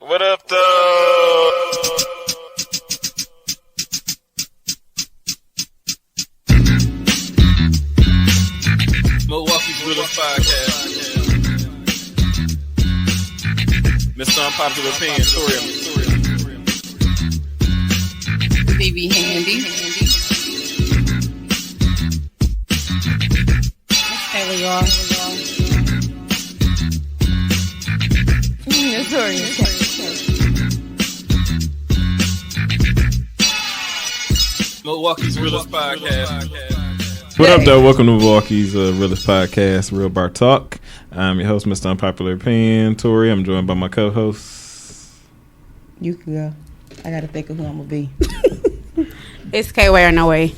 What up, though? Milwaukee's Realest Podcast. Mr. Unpopular Opinion, Torium. BB Handy. Hey, y'all. Milwaukee's Realest Podcast. What up, though? Welcome to Milwaukee's Realest Podcast, Real Bar Talk. I'm your host, Mr. Unpopular Opinion, Tori. I'm joined by my co-host. You can go. I got to think of who I'm going to be. It's K-Way or No Way.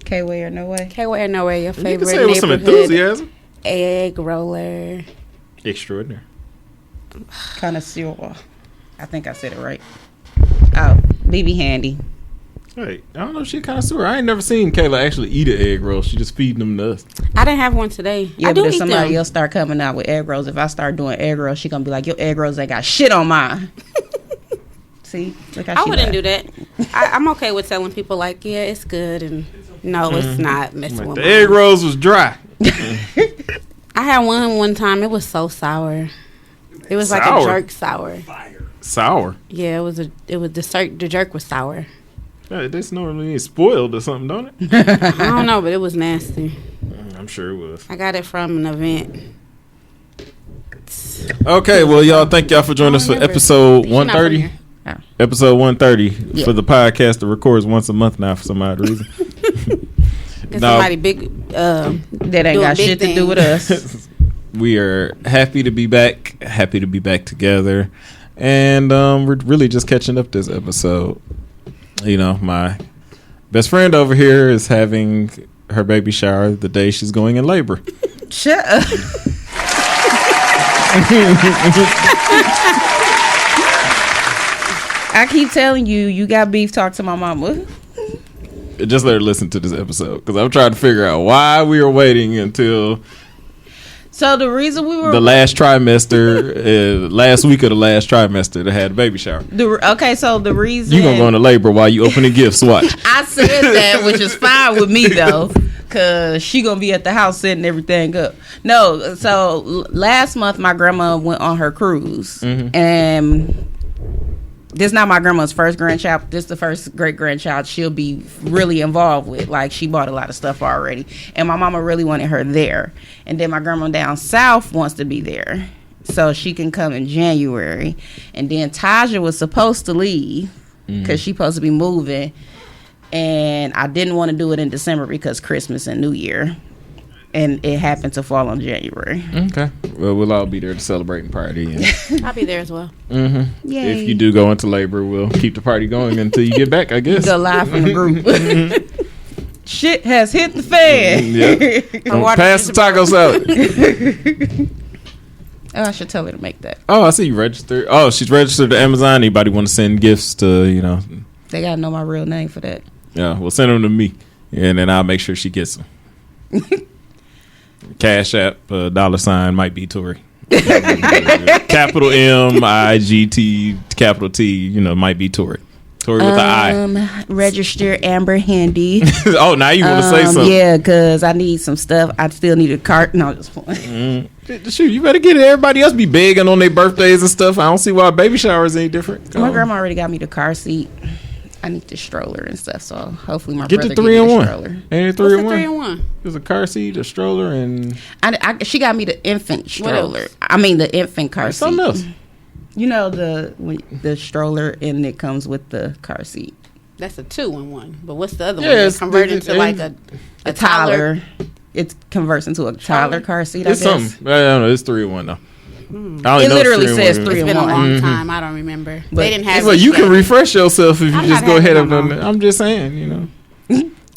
K-Way or No Way? K-Way or No Way, your favorite You can say it with some neighborhood enthusiasm. egg roller. Extraordinary. Connoisseur. I think I said it right. Oh, BB Handy. Hey, I don't know if she kind of sore. I ain't never seen Kayla actually eat an egg roll. She just feeding them to us. I didn't have one today. Yeah, I do but if eat somebody them. else start coming out with egg rolls, if I start doing egg rolls, she going to be like, your egg rolls ain't got shit on mine. See? Look how I she wouldn't laugh. do that. I'm okay with telling people, like, yeah, it's good. And no, it's not messing with The mine. egg rolls was dry. I had one time. It was so sour. It was like a Sour? jerk sour. Sour. Yeah, the jerk was sour. This normally is spoiled or something, don't it? I don't know, but it was nasty. I'm sure it was. I got it from an event. Okay, well, y'all, thank y'all for joining us for remember. episode She's not from 130. here. Oh. Episode 130 Yeah. for the podcast that records once a month now for some odd reason. Cause No. somebody big. That ain't Doing got big shit to do with us. We are happy to be back together, and we're really just catching up this episode. You know, my best friend over here is having her baby shower the day she's going in labor. Shut up. I keep telling you, you got beef, talk to my mama. Just let her listen to this episode because I'm trying to figure out why we were waiting until So the reason we were the last trimester, last week of the last trimester to have a baby shower. So the reason You gonna go into labor while you opening gifts? Watch. I said that, which is fine with me though, cause she gonna be at the house setting everything up. No, so last month my grandma went on her cruise, and this is not my grandma's first grandchild. This is the first great grandchild she'll be really involved with. Like, she bought a lot of stuff already, and my mama really wanted her there. And then my grandma down south wants to be there, so she can come in January. And then Taja was supposed to leave because she's supposed to be moving, and I didn't want to do it in December because Christmas and New Year, and it happened to fall on January. Okay. Well, we'll all be there to celebrate and party. And I'll be there as well. Yay. if you do go into labor, we'll keep the party going until you get back, I guess. Go live from the group. Shit has hit the fan. Yeah. water Pass the taco salad. Oh, I should tell her to make that. Oh, I see you registered. Oh, she's registered to Amazon. Anybody want to send gifts to, They gotta know my real name for that. yeah, we'll send them to me. And then I'll make sure she gets them. Cash App, $ might be Tory. Capital M-I-G-T, capital T, might be Tory. Tory with the I. Register Amber Handy. Oh, now you want to say something. Yeah, because I need some stuff. I still need a cart. No, just playing. Shoot, you better get it. Everybody else be begging on their birthdays and stuff. I don't see why baby showers ain't different. My grandma already got me the car seat. I need the stroller and stuff, so hopefully my Get brother the get me the 3-in-1. stroller. Ain't it What's 3 the in 1? 3-in-1? There's a car seat, a stroller, and She got me the infant stroller. else? I mean the infant car seat. something else. You know the stroller, and it comes with the car seat. That's a 2-in-1. But what's the other one? Yeah, It's converted to like a Toddler. It converts into a toddler car seat. It's I guess. something. I don't know. It's 3 in 1 though. I only It know literally it's says 3 in 1. three It's in been a one. long time. I don't remember. But- They didn't have. Well, it you yet. can refresh yourself if you I'm just not go ahead having and no more. I'm just saying, You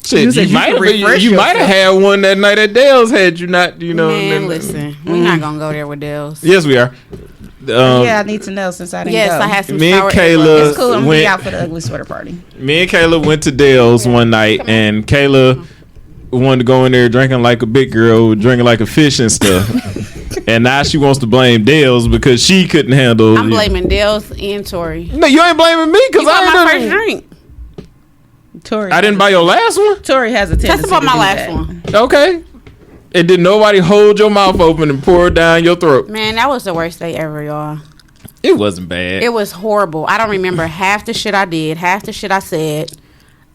Shit, said you you might could have refresh you might have yourself. had one that night at Dale's had you not, Man, then- listen, we're not gonna go there with Dale's. Yes, we are. Yeah, I need to know since I didn't Yes, go. I had some. Me and sour Kayla- It's cool. I'm gonna went- be out for the ugly sweater party. Me and Kayla went to Dale's one night, and Kayla wanted to go in there drinking like a big girl, drinking like a fish and stuff. And now she wants to blame Dales because she couldn't handle. I'm blaming Dales and Tori. No, you ain't blaming me because You bought I my ain't first drink. Tori, I didn't buy your last one. Tori has a tendency That's about to my do last that. one. Okay. And did nobody hold your mouth open and pour it down your throat? Man, that was the worst day ever, y'all. It wasn't bad. It was horrible. I don't remember half the shit I did, half the shit I said.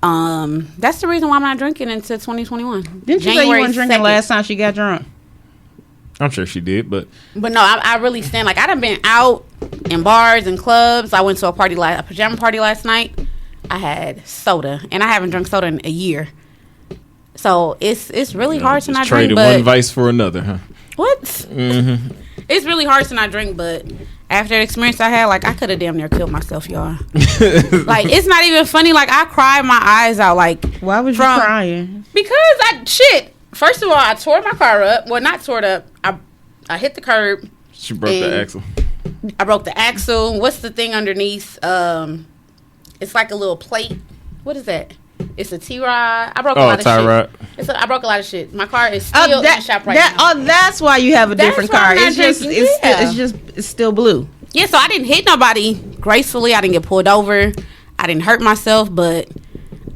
That's the reason why I'm not drinking until 2021. Didn't you say you weren't drinking 2nd. last time she got drunk? I'm sure she did, but But no, I really stand like I done been out in bars and clubs. I went to a pajama party last night. I had soda, and I haven't drunk soda in a year. So it's really hard to not drink. traded But one vice for another, huh? what? Mm-hmm. It's really hard to not drink, but after the experience I had, like I could have damn near killed myself, y'all. Like it's not even funny. Like I cried my eyes out. Like Why was you crying? because First of all, I tore my car up. Well, not tore it up. I hit the curb. She broke the axle. I broke the axle. What's the thing underneath? It's like a little plate. What is that? It's a T-rod. I broke a lot of tie rod. shit. I broke a lot of shit. My car is still in the shop right now. Oh, that's why you have a different why car. I'm not It's just, drinking, it's still blue. Yeah, so I didn't hit nobody gracefully. I didn't get pulled over. I didn't hurt myself, but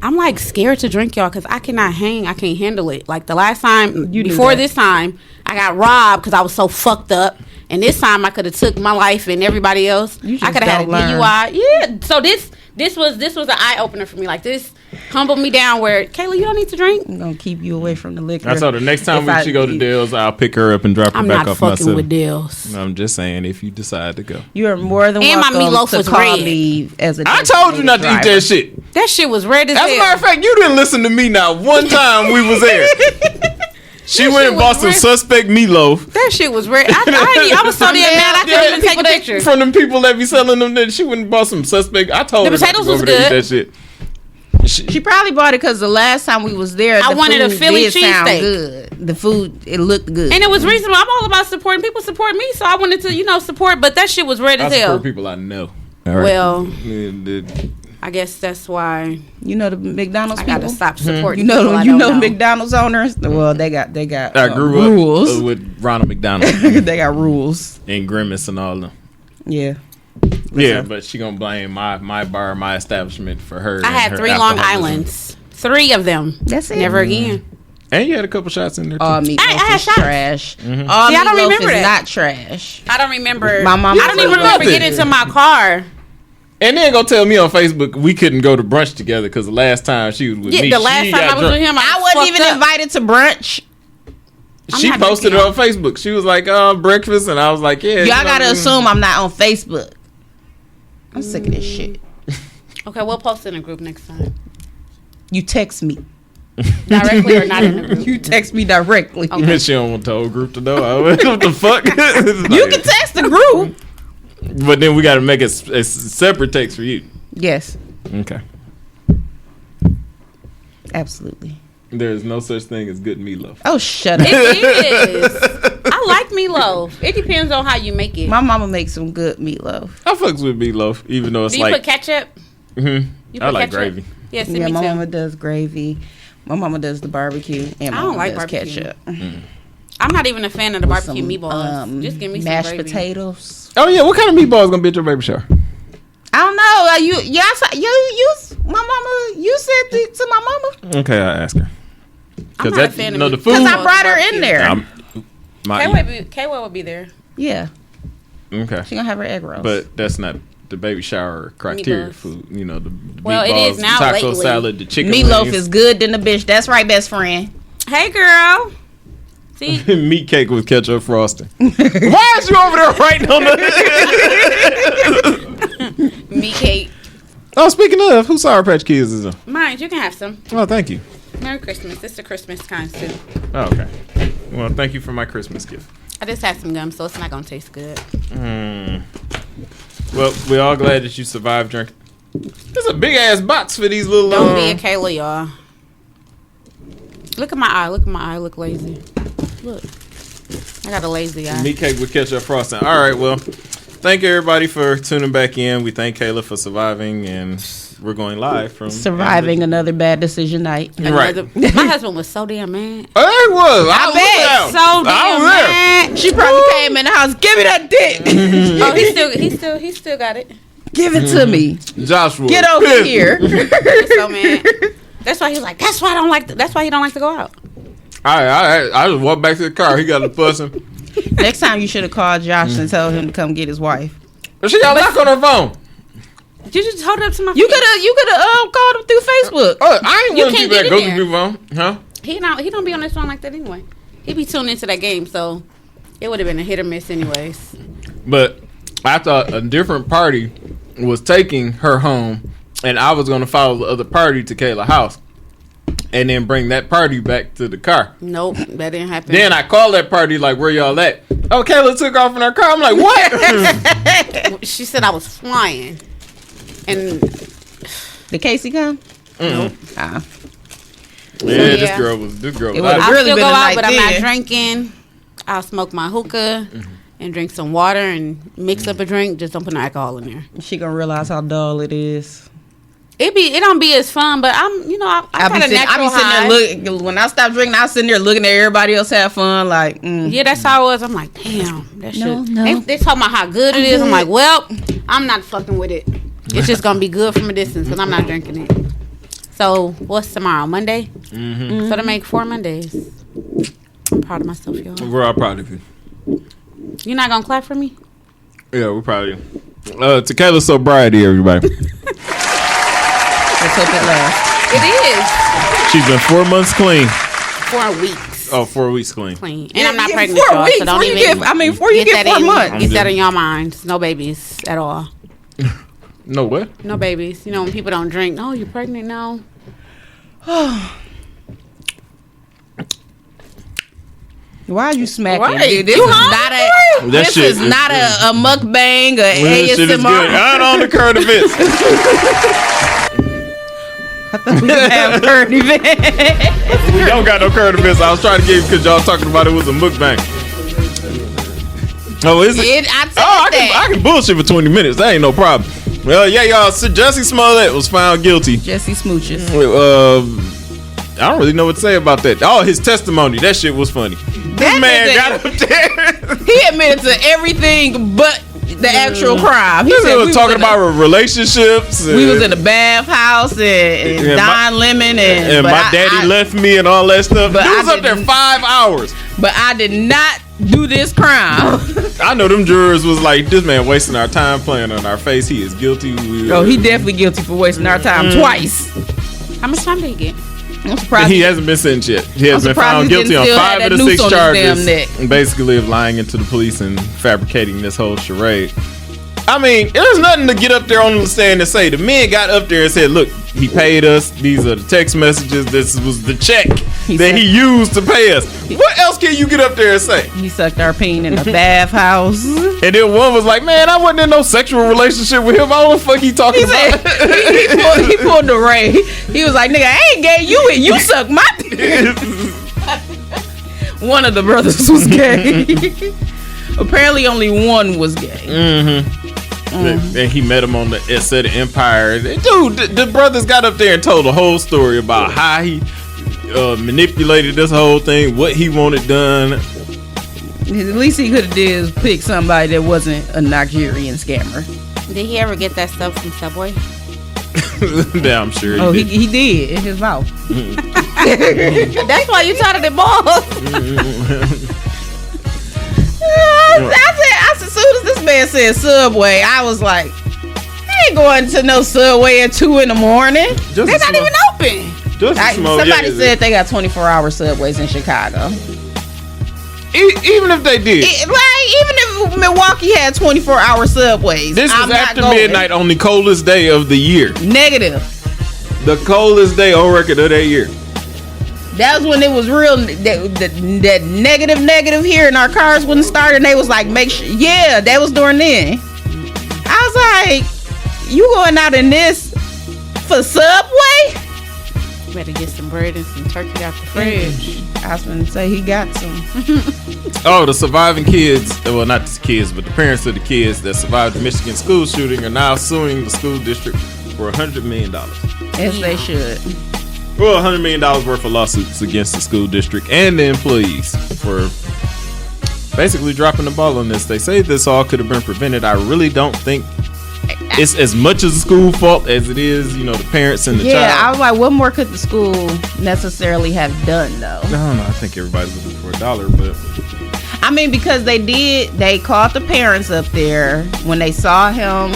I'm like scared to drink, y'all, because I cannot hang. I can't handle it. Like the last time, this time, I got robbed because I was so fucked up. And this time I could have took my life and everybody else. I could have had a DUI. Yeah. So this was an eye opener for me. Like this humbled me down where Kayla, you don't need to drink. I'm gonna keep you away from the liquor. I told her next time she go to Dale's, I'll pick her up and drop her I'm back not off fucking myself. with Dale's. I'm just saying if you decide to go. You are more than And my welcome meatloaf to was call red. me as a I told you not to eat that shit. That shit was red as As a hell. matter of fact, you didn't listen to me now one time we was there. She went and bought some suspect meatloaf. That shit was red. I was so damn mad I couldn't even take a picture. From them people that be selling them, that she went and bought some suspect. I told The her not to potatoes go was over there and eat good. that shit. She probably bought it because the last time we was there, I wanted a food Philly did sound cheesesteak. good. The food, it looked good. And it was reasonable. I'm all about supporting people. Support me, so I wanted to, support. But that shit was red I as hell. support people I know. All right. Well, I guess that's why you know the McDonald's I people. got to stop supporting. You know, people I you don't know McDonald's owners. Well, they got I grew rules. up with Ronald McDonald They got rules. and Grimace and all of them. Yeah. Yeah, but she gonna blame my bar, my establishment for her. I and had her 3 Long alcoholism. Islands. 3 of them. That's it. Never again. And you had a couple shots in there too. All meatloaf I had is shots. trash. All See, I don't meatloaf remember is that. not trash. I don't remember. My mom- I don't even remember Nothing. getting to my car. And then go tell me on Facebook we couldn't go to brunch together because the last time she was with me, The last she time got I was drunk. with him, I wasn't even invited to brunch. She not posted it drinking. on Facebook. She was like, breakfast, and I was like, yeah. Y'all gotta assume I'm not on Facebook. I'm sick of this shit. Okay, we'll post it in a group next time. You text me. Directly or not in the group. You text me directly. Okay. She don't want the whole group to know. What the fuck? You can text the group. But then we got to make a separate text for you. Yes, Okay. absolutely. There is no such thing as good meatloaf. Oh, shut up. It is. I like meatloaf. It depends on how you make it. My mama makes some good meatloaf. I fucks with meatloaf, even though it's Do you like. put ketchup? Mhm. You I put like ketchup? gravy. Yes, Yeah, me my too. mama does gravy. My mama does the barbecue, and my I don't mama like does barbecue. ketchup. I'm not even a fan of the With barbecue meatballs. Just give me some mashed gravy. potatoes. Oh yeah, what kind of meatballs gonna be at your baby shower? I don't know. My mama. You said to my mama Okay, I ask her. I'm not a fan of the meatballs. food. because I brought her in there. K-Way will be there. Yeah, Okay, she gonna have her egg rolls. but that's not the baby shower criteria Meatballs. food. You know the Well, it meatballs, is now the taco lately. salad, the chicken meatloaf wings. is good than the bitch. That's right, best friend. Hey, girl. See? meat cake with ketchup frosting. Why is you over there writing on the? Meat cake. Oh, speaking of, who Sour Patch Kids is on? Mine, you can have some. Oh, thank you. Merry Christmas. It's the Christmas kind, too. Oh, okay. Well, thank you for my Christmas gift. I just had some gum, so it's not going to taste good. Well, we're all glad that you survived drinking. There's a big ass box for these little. Don't be a Kayla, y'all. Look at my eye. Look at my eye. I look lazy. Look. I got a lazy eye. Meat cake with ketchup frosting. All right, well, thank everybody for tuning back in. We thank Kayla for surviving, and We're going live from Surviving another bad decision night. Right. My husband was so damn mad. I was. I bet. So damn mad. She probably came in the house. Give me that dick. Oh, he still got it. Give it to me. Joshua, Get over here. He was so mad. That's why he's like. That's why I don't like. That's why he don't like to go out. I just walked back to the car. He got a fussing. Next time you should have called Josh and told him to come get his wife. But she got a lock on her phone. You just hold it up to my. You could have called him through Facebook. Oh, I ain't You want to can't do that. get Go in to there. your phone, huh? He don't be on this phone like that anyway. He be tuned into that game, so it would have been a hit or miss anyways. But I thought a different party was taking her home, and I was going to follow the other party to Kayla's house, and then bring that party back to the car. Nope, that didn't happen. Then I called that party like, "Where y'all at?" Oh, Kayla took off in her car. I'm like, "What?" She said I was flying, and Did Casey come? Mm-mm. Ah. Yeah, yeah. this girl was. It out. was- I'll really still been go a out, night but I'm then. not drinking. I'll smoke my hookah and drink some water and mix up a drink. Just don't put no alcohol in there. She gonna realize how dull it is. It don't be as fun, but I I got a be natural sitting high. there looking. When I stop drinking, I sitting there looking at everybody else have fun. Like, Yeah, that's how it was. I'm like, damn, that No, shit. no. They talking about how good it is. I'm like, well, I'm not fucking with it. It's just gonna be good from a distance because I'm not drinking it. So what's tomorrow? Monday. Mm-hmm. So to make 4 Mondays. I'm proud of myself, y'all. We're all proud of you. You're not gonna clap for me? Yeah, we're proud of you. Tequila sobriety, everybody. let's hope it lasts. It is She's been 4 months clean. 4 weeks. Oh, 4 weeks clean. Clean. And I'm not Yeah, pregnant, 4 y'all. weeks. So don't Where you even. get- before you get that 4 in- months. Get that in your minds. No babies at all. No what? No babies. You know when people don't drink. Oh, you're pregnant now. Why are you smacking? Right. Dude, this You is hungry? not a. That This shit is is not a mukbang or This shit is good. ASMR. I on the current events. I thought we could have current event. We don't got no current events. I was trying to get because y'all talking about it was a mukbang. Oh, is it? I said I that. can bullshit for 20 minutes. That ain't no problem. Well, yeah, y'all. So Jussie Smollett was found guilty. Jesse Smooches. I don't really know what to say about that. Oh, his testimony. That shit was funny. This man got up there. He admitted to everything but the actual crime. He This said man we was talking in a- about relationships. We was in a bathhouse and Yeah, Don Lemon and my but daddy left me and all that stuff. but He was I up there didn't- 5 hours. But I did not do this crime. I know them jurors was like, this man wasting our time playing on our face. He is guilty. Oh, he definitely guilty for wasting our time twice. How much time did he get? I'm surprised. He hasn't been sentenced yet. He has been surprised found he guilty didn't on still 5 have of that the 6 noose on his charges, damn neck. basically of lying into the police and fabricating this whole charade. I mean, there's nothing to get up there on the stand and say. The men got up there and said, look, he paid us. These are the text messages. This was the check that he used to pay us. What else can you get up there and say? He sucked our peen in the bathhouse. And then one was like, man, I wasn't in no sexual relationship with him. I don't know what the fuck he talking He said about. he pulled the Ray. He was like, nigga, I ain't gay. You suck my dick. One of the brothers was gay. Apparently, only one was gay. And he met him on the set of Empire. Dude, the brothers got up there and told the whole story about how he manipulated this whole thing, what he wanted done. At least he could have did is pick somebody that wasn't a Nigerian scammer. Did he ever get that stuff from Subway? Damn, I'm sure Oh, he did. he did in his mouth. That's why you tired of the balls. I said, as soon as this man said Subway, I was like, I ain't going to no Subway at 2 in the morning. Just They're a not small- even open. just a small- Somebody yeah, said they got 24-hour Subways in Chicago. even if they did. Even if Milwaukee had 24-hour Subways, This I'm was not after going. midnight on the coldest day of the year. Negative. The coldest day on record of that year. That was when it was real. That negative here, and our cars wouldn't start, and they was like, make sure. Yeah, that was during then. I was like, you going out in this for Subway? Better get some bread and some turkey out the fridge. I was gonna say he got some. Oh, the surviving kids, well, not the kids, but the parents of the kids that survived the Michigan school shooting are now suing the school district for $100 million. As they should. Well, $100 million worth of lawsuits against the school district and the employees for basically dropping the ball on this. They say this all could have been prevented. I really don't think it's as much as the school fault as it is, the parents and the child. Yeah, I was like, what more could the school necessarily have done, though? I don't know. I think everybody's looking for $1, but I mean, because they called the parents up there when they saw him,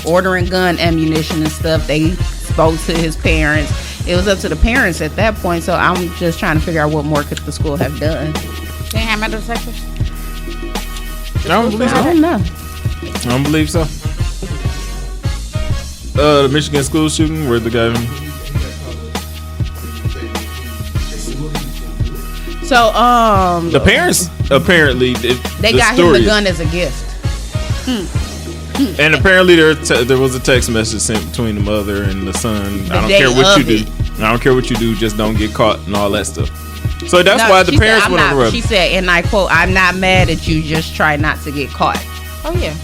ordering gun ammunition and stuff. They spoke to his parents. It was up to the parents at that point. So I'm just trying to figure out what more could the school have done. They have metal detectors? I don't believe so. I don't know. I don't believe so. The Michigan school shooting where the guy. So the parents apparently they got him the gun as a gift. And apparently there was a text message sent between the mother and the son. I don't care what you do. I don't care what you do. Just don't get caught and all that stuff. So that's why the parents went on the road. She said, and I quote, "I'm not mad at you. Just try not to get caught." Oh yeah.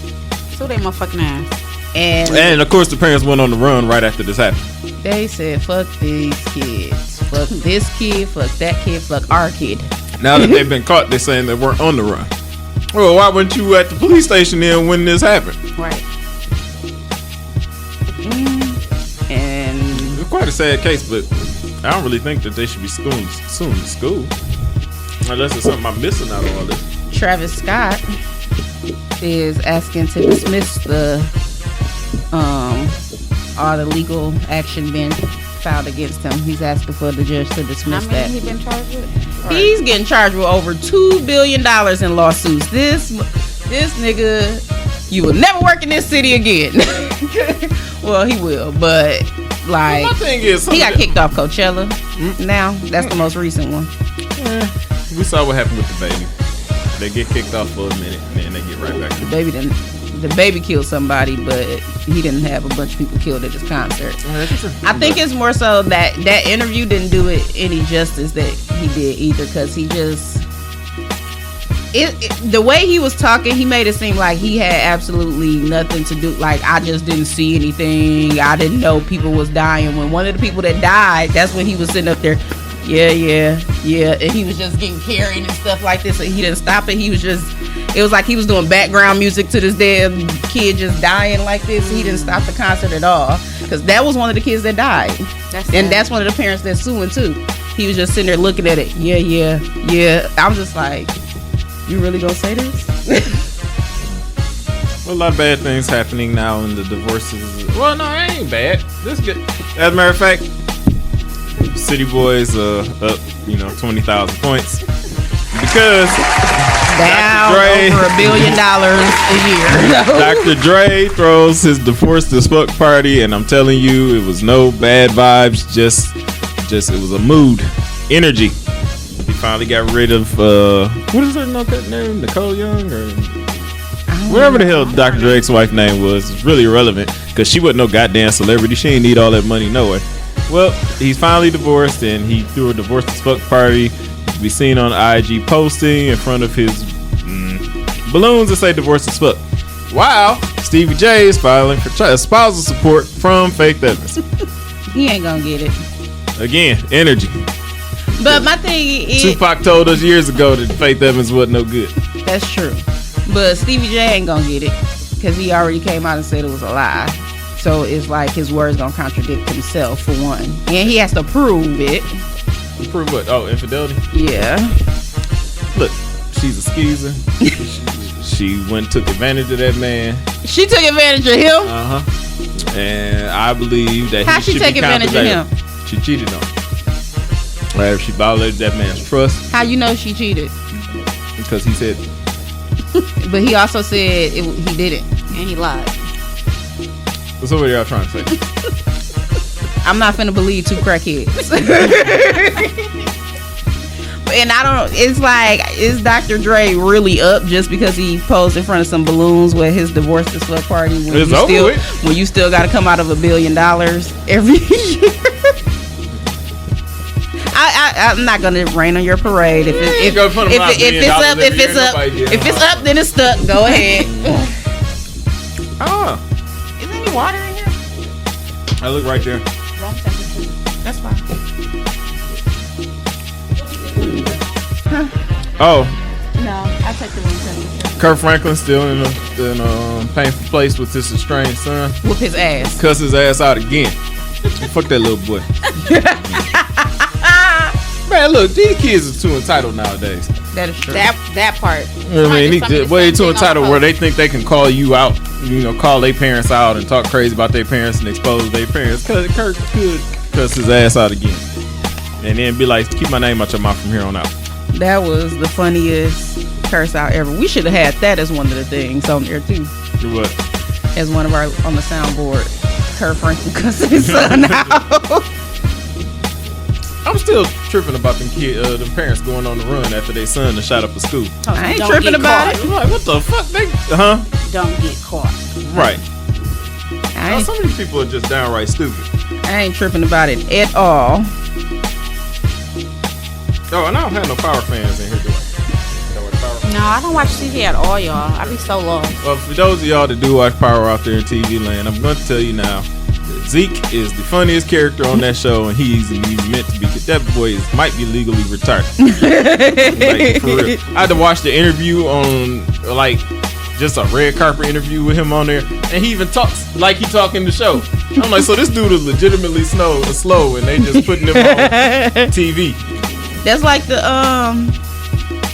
So they motherfucking ass. And of course the parents went on the run right after this happened. They said, "Fuck these kids. Fuck this kid. Fuck that kid. Fuck our kid." Now that they've been caught, they're saying they weren't on the run. Well, why weren't you at the police station then when this happened? Right. And it's quite a sad case, but I don't really think that they should be suing the school. Unless there's something I'm missing out of all this. Travis Scott is asking to dismiss the all the legal action being filed against him. He's asking for the judge to dismiss that. He been charged with? He's getting charged with over $2 billion in lawsuits. This nigga, you will never work in this city again. Well, he will, but like, my thing is, he got kicked off Coachella. Now that's the most recent one. We saw what happened with the baby. They get kicked off for a minute and then they get right back. The baby killed somebody, but he didn't have a bunch of people killed at his concert. I think it's more so that interview didn't do it any justice that he did either, because he just the way he was talking, he made it seem like he had absolutely nothing to do. Like, I just didn't see anything. I didn't know people was dying. When one of the people that died, that's when he was sitting up there. Yeah, and he was just getting carried and stuff like this, and he didn't stop it. It was like he was doing background music to this damn kid just dying like this. He didn't stop the concert at all, because that was one of the kids that died. That's one of the parents that's suing too. He was just sitting there looking at it. Yeah. I'm just like, you really gonna say this? Well, a lot of bad things happening now in the divorces. Well, no, it ain't bad. This good. As a matter of fact, City Boys up 20,000 points because down Dre, over $1 billion a year. Dr. Dre throws his divorce as fuck party, and I'm telling you, it was no bad vibes. Just it was a mood, energy. He finally got rid of what is her name? Nicole Young or whatever the hell Dr. Dre's wife name was. It's really irrelevant because she wasn't no goddamn celebrity. She ain't need all that money no way. Well, he's finally divorced, and he threw a divorce as fuck party. He can be seen on IG posting in front of his balloons that say divorce as fuck. Wow, Stevie J is filing for spousal support from Faith Evans. He ain't gonna get it. Again, energy. But my thing is, Tupac told us years ago that Faith Evans wasn't no good. That's true. But Stevie J ain't gonna get it, because he already came out and said it was a lie. So it's like his words gonna contradict himself, for one, and he has to prove it. Prove what? Oh, infidelity. Yeah. Look, she's a skeezer. She went and took advantage of that man. She took advantage of him. And I believe that how she take advantage of him? She cheated on him. Right? She violated that man's trust. How you know she cheated? Because he said. But he also said he didn't, and he lied. So what are y'all trying to say? I'm not finna believe two crackheads. And I don't. It's like, is Dr. Dre really up just because he posed in front of some balloons with his divorce this fuck party? When you still got to come out of $1 billion every year. I'm not gonna rain on your parade. If it's up, then it's stuck. Go ahead. Is there any water in here? I look right there. That's fine. Oh, No, I take the room temperature. Kurt Franklin still in a painful place with his estranged son. Whoop his ass. Cuss his ass out again. Fuck that little boy. Man, look, these kids are too entitled nowadays. That is true. That part. I mean, he way too entitled where they think they can call you out, call their parents out and talk crazy about their parents and expose their parents. Cause Kurt could cuss his ass out again, and then be like, "Keep my name out your mouth from here on out." That was the funniest curse out ever. We should have had that as one of the things on there too. Do what? As one of our on the soundboard. Kurt Franklin cussing his son out. I'm still tripping about them parents going on the run after their son shot up a school. I ain't Don't tripping get about caught. it. I'm like, what the fuck? Don't get caught. Right. I ain't, Some of these people are just downright stupid. I ain't tripping about it at all. Oh, and I don't have no Power fans in here, do I? No, I don't watch TV at all, y'all. I be so lost. Well, for those of y'all that do watch Power out there in TV land, I'm going to tell you now, that Zeke is the funniest character on that show, and he's meant to be. That boy might be legally retired. Like, for real. I had to watch the interview on, like, just a red carpet interview with him on there, and he even talks like he talking the show. I'm like, so this dude is legitimately slow, and they just putting him on TV. That's like the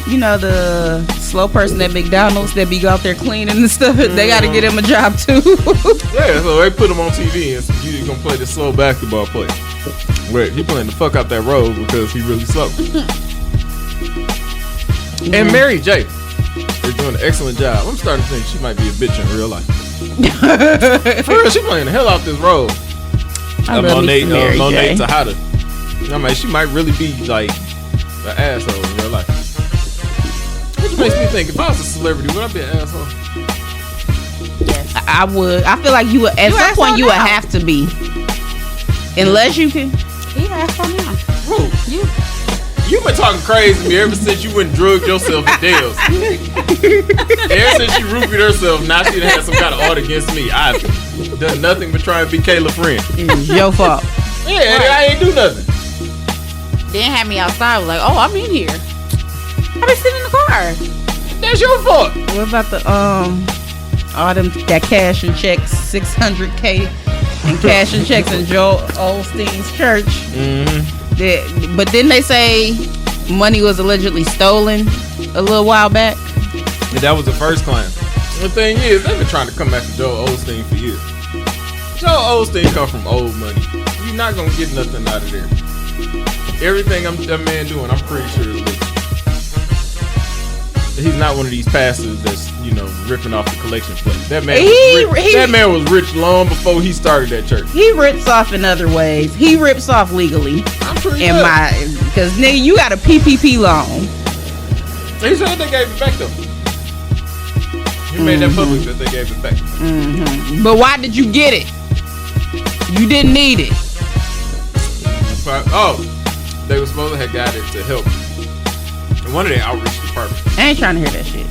the slow person at McDonald's that be out there cleaning and stuff. They got to get him a job too. Yeah, so they put him on TV and said, "You're gonna play this slow basketball player." Wait, he playing the fuck out that role because he really slow. And Mary J is doing an excellent job. I'm starting to think she might be a bitch in real life. For real, she playing the hell out this role. Monet Tejada. I mean, she might really be like an asshole in real life. Which makes me think, if I was a celebrity, would I be an asshole? Yes. I would. I feel like you would. At some point, you would have to be, unless you can. He asshole now. Who? You've been talking crazy to me ever since you went and drugged yourself in Dale's. Ever since she roofied herself, now she done had some kind of order against me. I've done nothing but try and be Kayla's friend. It's your fault. Yeah, I ain't do nothing. Then had me outside. Was like, oh, I'm in here. I been sitting in the car. That's your fault. What about the all them that cash and checks, $600K and cash and checks in Joel Osteen's church? Mm-hmm. But didn't they say money was allegedly stolen a little while back? And that was the first claim. The thing is, they've been trying to come after Joel Osteen for years. Joel Osteen come from old money. You're not gonna get nothing out of there. Everything that man doing, I'm pretty sure is legal. He's not one of these pastors that's ripping off the collection plate. That man, that man was rich long before he started that church. He rips off in other ways. He rips off legally. I'm sure he does. Because nigga, you got a PPP loan. He said they gave it back though. He made that public that they gave it back. Mm-hmm. But why did you get it? You didn't need it. Oh, they were supposed to have got it to help in one of their outreach departments. I ain't trying to hear that shit.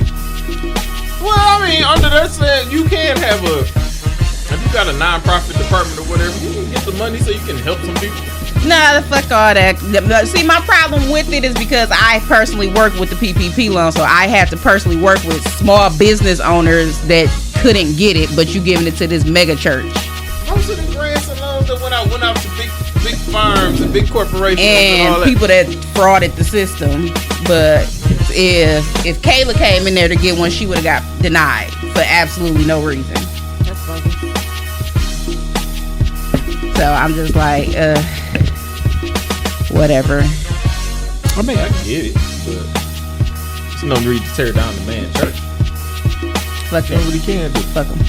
Well, I mean, under that said, you can have if you got a non-profit department or whatever, you can get the money so you can help some people. Nah, fuck all that. See, my problem with it is because I personally work with the PPP loan, so I have to personally work with small business owners that couldn't get it, but you giving it to this mega church. Most of the grants and loans that went out to big farms and big corporations and all that. People that frauded the system. But if Kayla came in there to get one, she would have got denied for absolutely no reason. That's funny. So I'm just like, whatever. I mean, I get it, but there's no need to tear down the man's church. Fuck that. Nobody can do. Fuck them.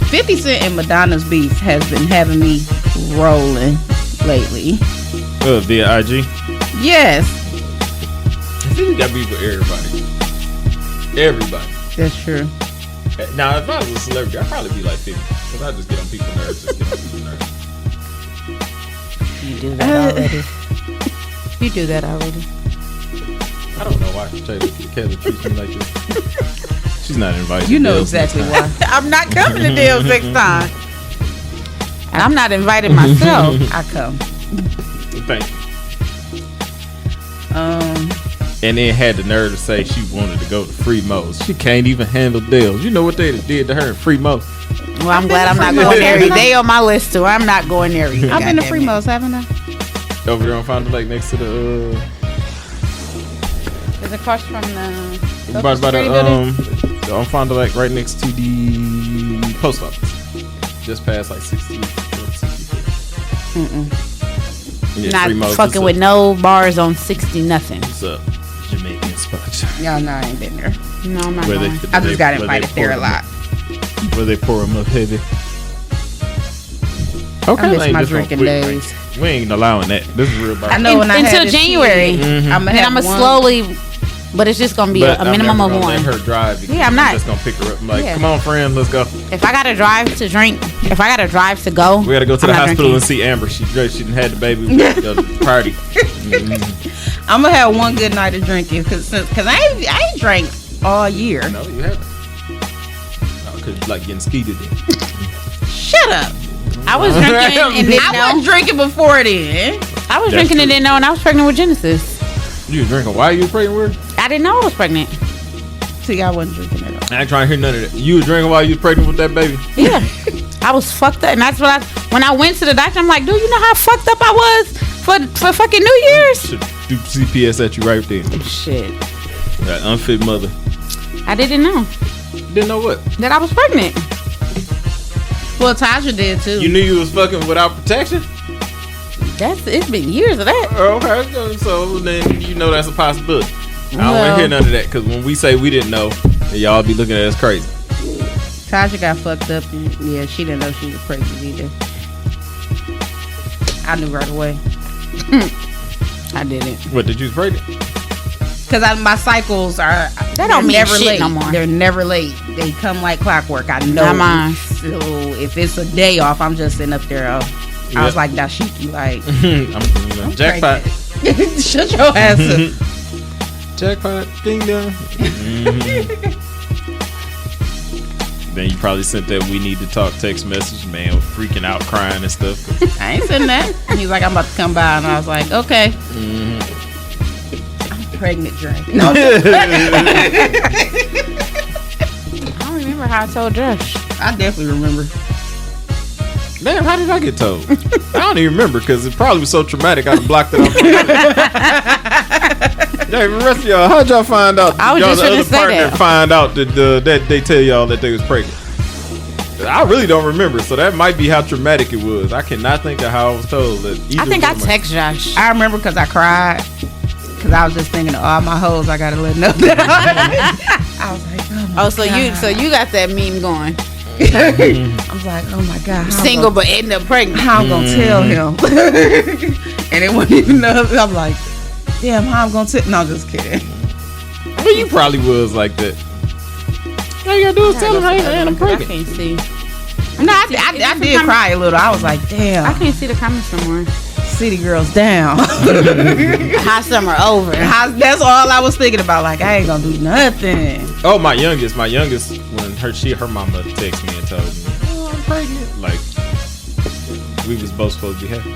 50 Cent and Madonna's beef has been having me rolling lately. Via IG? Yes. I think we got beef with everybody. That's true. Now, if I was a celebrity, I'd probably be like 50. Because I just get on people's nerves. You do that already. You do that already. I don't know why Kayla treats me like this. She's not invited. You know exactly why. I'm not coming to Dale's next time. I'm not invited myself. I come. Thank you. And then had the nerve to say she wanted to go to Free Mo's. She can't even handle Dale's. You know what they did to her in Free Mo's? Well, I'm glad I'm not going there. They on my list too. I'm not going there either. I've been to Free Mo's, haven't I? Over there on Fond du Lac next to the Is it across from the by the on Fond du Lac, right next to the post office. Just past like 60. Yeah, not Free Mo's, fucking with no bars on 60 nothing. What's up? Jamaican spot. Y'all know I ain't been there. No, I'm not Where going. I just got invited there a lot. Where they pour them up heavy. Okay, I miss ain't my just drinking gonna quit days. drink. We ain't allowing that. This is real bar. I know when I had Until this January. kid, Mm-hmm. I'm And I'm gonna gonna slowly, but it's just gonna be a minimum of Let one. her drive. Yeah, I'm not. just gonna pick her up. I'm like, Yeah. come on, friend, let's go. If I gotta drive to drink, if I gotta drive to go, We gotta go to I'm the not hospital drinking. and see Amber. She didn't had the baby. We gotta go to the party. I'm gonna have one good night of drinking because I ain't drank all year. No, you haven't. No, because you like getting skeeted in. Shut up. I was drinking and didn't I know. wasn't drinking before then. I was That's drinking and true. didn't know, and I was pregnant with Genesis. You was drinking while you was pregnant with her? I didn't know I was pregnant. See, I wasn't drinking at all. I ain't trying to hear none of that. You was drinking while you was pregnant with that baby? Yeah, I was fucked up, and that's what when I went to the doctor, I'm like, dude, you know how fucked up I was for fucking New Year's. Should do CPS at you right there. Shit, That unfit mother. I didn't know Didn't know what? that I was pregnant. Well, Tasha did too. You knew you was fucking without protection? It's been years of that. Okay, so then you know that's a possibility. I don't want Well- to hear none of that because when we say we didn't know, then y'all be looking at us crazy. Tasha got fucked up. And, yeah, she didn't know she was pregnant either. I knew right away. I didn't. What, did you was pregnant? Because my cycles are That don't mean never shit late. no more. They're never late. They come like clockwork. I know. Not mine. So if it's a day off, I'm just sitting up there. I was like dashiki, like I'm jackpot. pregnant. Shut your ass up. Jackpot. Ding dong. Then you probably sent that "we need to talk" text message, man, was freaking out, crying and stuff. I ain't sitting that. He's like, I'm about to come by, and I was like, okay. I'm pregnant, drink. No, I don't remember how I told Josh. I definitely remember. Damn, how did I get told? I don't even remember because it probably was so traumatic I blocked it off. Yeah, the rest of y'all, how'd y'all find out? I was y'all just the gonna other say partner that. find out that they tell y'all that they was pregnant. I really don't remember, so that might be how traumatic it was. I cannot think of how I was told that. I think I text Josh. I remember because I cried. Because I was just thinking of all my hoes. I gotta let them know that. I was like, oh my Oh, so God. you got that meme going. I was like, oh my God. how I'm Single but ended up pregnant. how I'm gonna tell him. And it wasn't even know. I'm like, damn, how I'm gonna tell. No, just kidding. I mean, you probably was like that. All you gotta do is tell them, hey man, I'm I pregnant. can't see. No, I did cry a little. I was like, I damn, can't see the comments no more. city girls down. Hot summer over. That's all I was thinking about. Like, I ain't gonna do nothing. Oh, my youngest, when her mama texted me and told me, oh, I'm pregnant. Like, we was both supposed to be happy.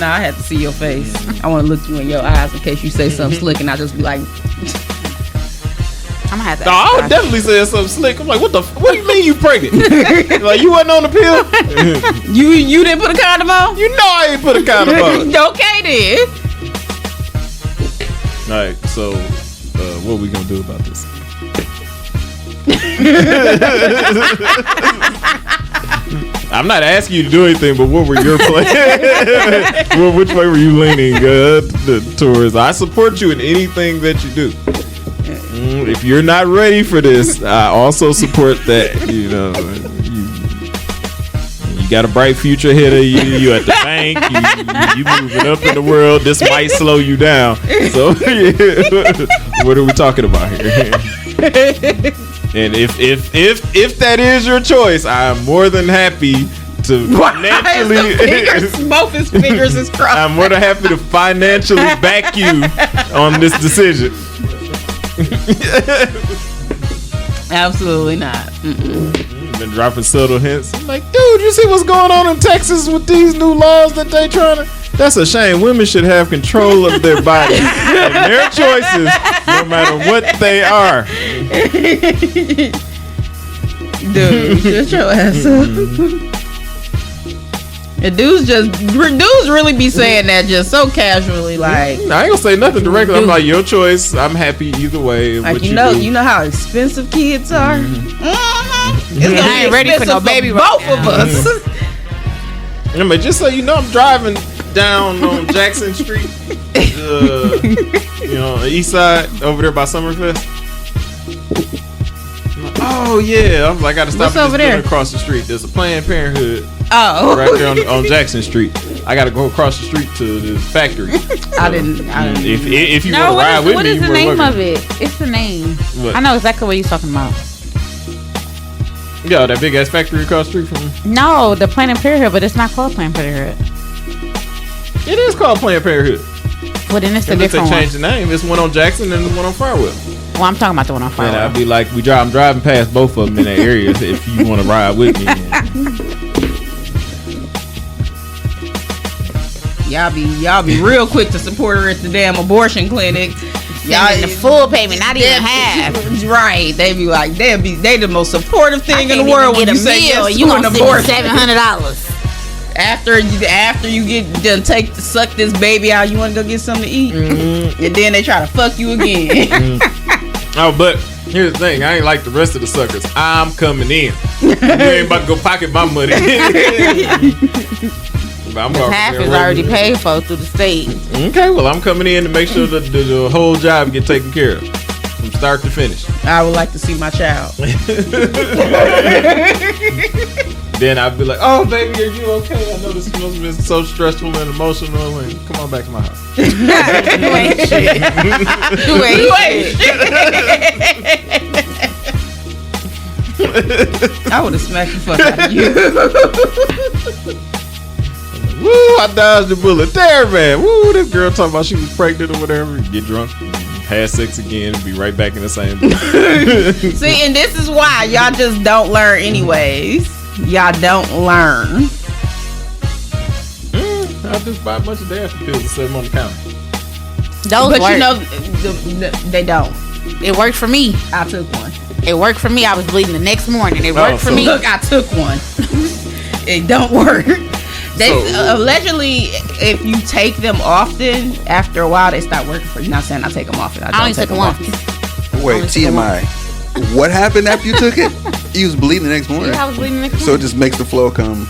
Nah, I had to see your face. I want to look you in your eyes in case you say something slick, and I just be like, I'm gonna have to. No, I would definitely say something slick. I'm like, what do you mean you pregnant? Like, you wasn't on the pill? you didn't put a condom on? You know I ain't put a condom on. Okay then. All right, so what we gonna do about this? I'm not asking you to do anything, but what were your plans? Which way were you leaning towards? I support you in anything that you do. If you're not ready for this, I also support that. You know, you got a bright future ahead of you. You at the bank. You moving up in the world. This might slow you down. So, what are we talking about here? And if that is your choice, I'm more than happy to financially. Both his fingers is crossed. I'm more than happy to financially back you on this decision. Absolutely not. Mm-mm. been dropping subtle hints. I'm like, dude, you see what's going on in Texas with these new laws that they trying to? That's a shame. Women should have control of their bodies and their choices, no matter what they are. Dude, shut your ass up. And dudes really be saying that just so casually, like. I ain't gonna say nothing directly. I'm like, your choice. I'm happy either way. Like, you know how expensive kids are. It's gonna I ain't ready for no baby both right of us. I mean, just so you know, I'm driving down on Jackson Street, east side over there by Summerfest. Oh yeah, I'm like, I gotta stop What's at over this there? building across the street. There's a Planned Parenthood Oh, right there on Jackson Street. I gotta go across the street to the factory. I didn't. If you No, want to ride with what me, is you the more name welcome. of it? It's the name. What? I know exactly what you're talking about. Yeah, that big ass factory across the street from. No, the Planned Parenthood, but it's not called Planned Parenthood. It is called Planned Parenthood. Well, then it's a Unless they different one. changed the name. It's one on Jackson and one on Farwell. Well, I'm talking about the one on fire. And I'd be like, I'm driving past both of them in that area. If you want to ride with me. Y'all be real quick to support her at the damn abortion clinic. Y'all in the full payment, not even half. Right? They be like, they the most supportive thing in the Can't world even when you get a say meal. yes You to gonna an send me abortion. $700? After you get done suck this baby out, you want to go get something to eat, and then they try to fuck you again. Oh, but here's the thing. I ain't like the rest of the suckers. I'm coming in. You ain't about to go pocket my money. Half is already paid for through the state. Okay, well, I'm coming in to make sure that the whole job get taken care of from start to finish. I would like to see my child. Then I'd be like, oh, baby, are you okay? I know this must have been so stressful and emotional. And come on back to my house. You ain't shit. You ain't shit. I would have smacked the fuck out of you. Woo, I dodged the bullet there, man. Woo, this girl talking about she was pregnant or whatever. Get drunk, have sex again, and be right back in the same place. See, and this is why y'all just don't learn anyways. Y'all don't learn. I'll just buy a bunch of dash pills and set them on the counter. Those But work. you know, they don't. It worked for me. I took one. It worked for me. I was bleeding the next morning. It worked for so me. Look, I took one. It don't work. They So- allegedly, if you take them often, after a while they start working for you. Not saying I take them often. I I only don't take took them one. often. Wait, TMI. What happened after you took it? You was bleeding the next morning. Yeah, I was bleeding the next So it morning. just makes the flow come.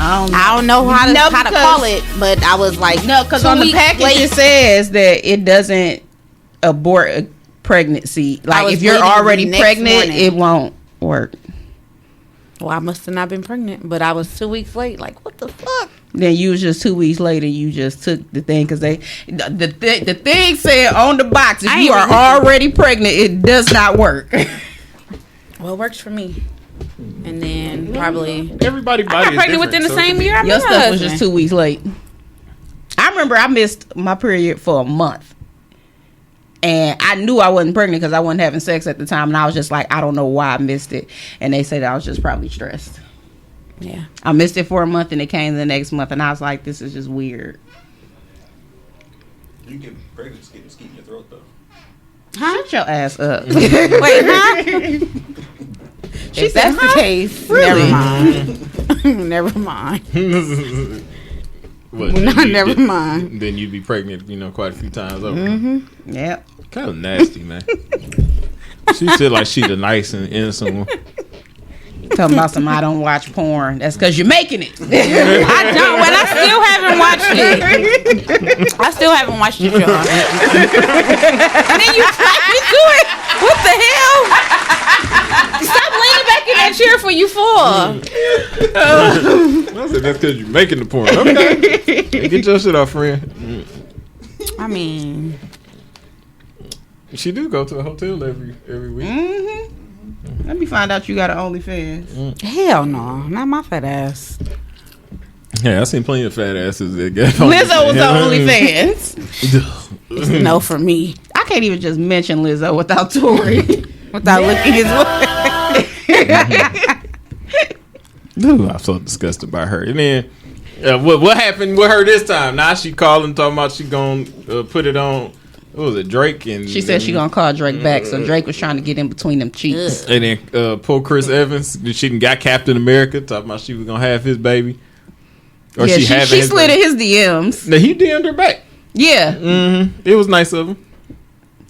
I I don't know how to No, how to because- call it, but I was like, No, because 2 on the weeks package late. it says that it doesn't abort a pregnancy. I Like was if you're bleeding already the next pregnant, morning. it won't work. Well, I must have not been pregnant, but I was 2 weeks late. Like, what the fuck? Then you was just 2 weeks later. You just took the thing because the thing said on the box if I you ain't are even- already pregnant, it does not work. Well, it works for me. And then probably Everybody I body got is pregnant different, within the so it same could be- year. I Your met my stuff was just husband. 2 weeks late. I remember I missed my period for a month. And I knew I wasn't pregnant because I wasn't having sex at the time. And I was just like, I don't know why I missed it. And they said I was just probably stressed. Yeah. I missed it for a month and it came the next month. And I was like, this is just weird. You get pregnant, just keep in your throat though. Shut your ass up. Wait, huh? She If said, that's the huh? case, Really? never mind. What, Nah, then you- never then- mind. Then you'd be pregnant, quite a few times over. Yep. Kind of nasty, man. She said like she the nice and innocent one. Talking about some I don't watch porn. That's because you're making it. I don't, but I still haven't watched it. I still haven't watched it, John. And then you try me to it. What the hell? Stop leaning back in that chair for you fall. I said that's because you're making the porn. Okay, Hey, get your shit off, friend. I mean, She do go to a hotel every week. Mm-hmm. Let me find out you got an OnlyFans. hell no, not my fat ass. Yeah, I seen plenty of fat asses that get Lizzo was on OnlyFans. It's no for me. I can't even just mention Lizzo without Tori. Without looking his way. Ooh, I'm so disgusted by her. And then what happened with her this time? Now she calling talking about she gonna put it on. What was it, Drake? And She said she gonna call Drake back, so Drake was trying to get in between them cheeks. And then poor Chris Evans, she done got Captain America talking about she was gonna have his baby. Or Yeah, she slid in his DMs. Now he DM'd her back. Yeah, It was nice of him.